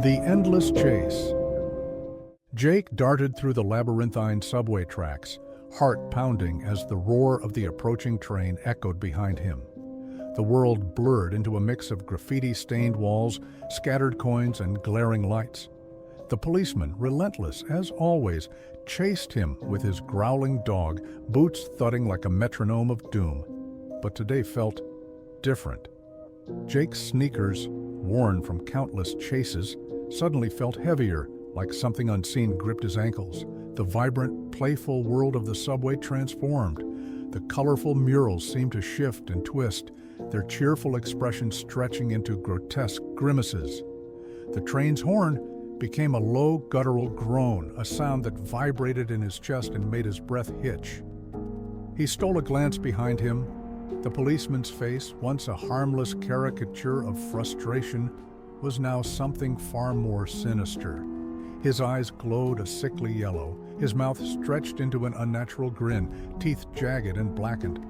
The Endless Chase. Jake darted through the labyrinthine subway tracks, heart pounding as the roar of the approaching train echoed behind him. The world blurred into a mix of graffiti-stained walls, scattered coins, and glaring lights. The policeman, relentless as always, chased him with his growling dog, boots thudding like a metronome of doom. But today felt different. Jake's sneakers, worn from countless chases, suddenly felt heavier, like something unseen gripped his ankles. The vibrant, playful world of the subway transformed. The colorful murals seemed to shift and twist, their cheerful expressions stretching into grotesque grimaces. The train's horn became a low, guttural groan, a sound that vibrated in his chest and made his breath hitch. He stole a glance behind him. The policeman's face, once a harmless caricature of frustration, was now something far more sinister. His eyes glowed a sickly yellow, his mouth stretched into an unnatural grin, teeth jagged and blackened.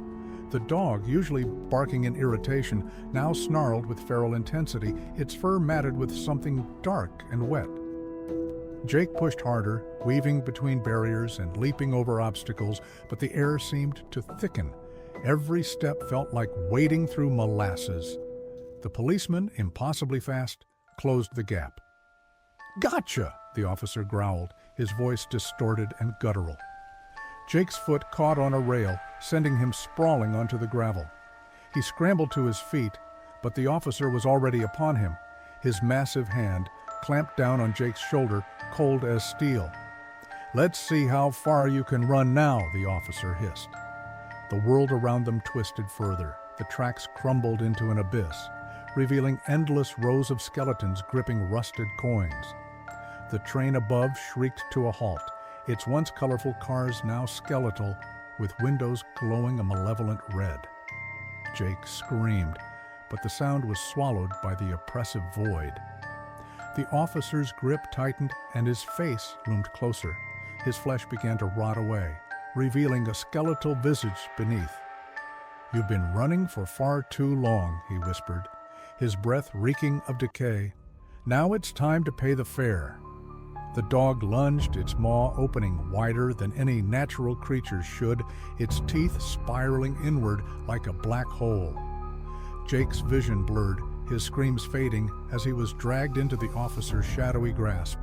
The dog, usually barking in irritation, now snarled with feral intensity, its fur matted with something dark and wet. Jake pushed harder, weaving between barriers and leaping over obstacles, but the air seemed to thicken. Every step felt like wading through molasses. The policeman, impossibly fast, closed the gap. "Gotcha!" the officer growled, his voice distorted and guttural. Jake's foot caught on a rail, sending him sprawling onto the gravel. He scrambled to his feet, but the officer was already upon him, his massive hand clamped down on Jake's shoulder, cold as steel. "Let's see how far you can run now," the officer hissed. The world around them twisted further. The tracks crumbled into an abyss, revealing endless rows of skeletons gripping rusted coins. The train above shrieked to a halt, its once colorful cars now skeletal, with windows glowing a malevolent red. Jake screamed, but the sound was swallowed by the oppressive void. The officer's grip tightened and his face loomed closer. His flesh began to rot away, revealing a skeletal visage beneath. "You've been running for far too long," he whispered, his breath reeking of decay. "Now it's time to pay the fare." The dog lunged, its maw opening wider than any natural creature should, its teeth spiraling inward like a black hole. Jake's vision blurred, his screams fading as he was dragged into the officer's shadowy grasp.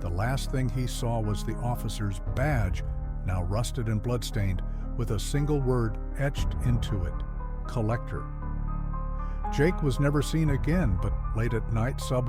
The last thing he saw was the officer's badge, now rusted and bloodstained, with a single word etched into it: collector. Jake was never seen again, but late at night, subway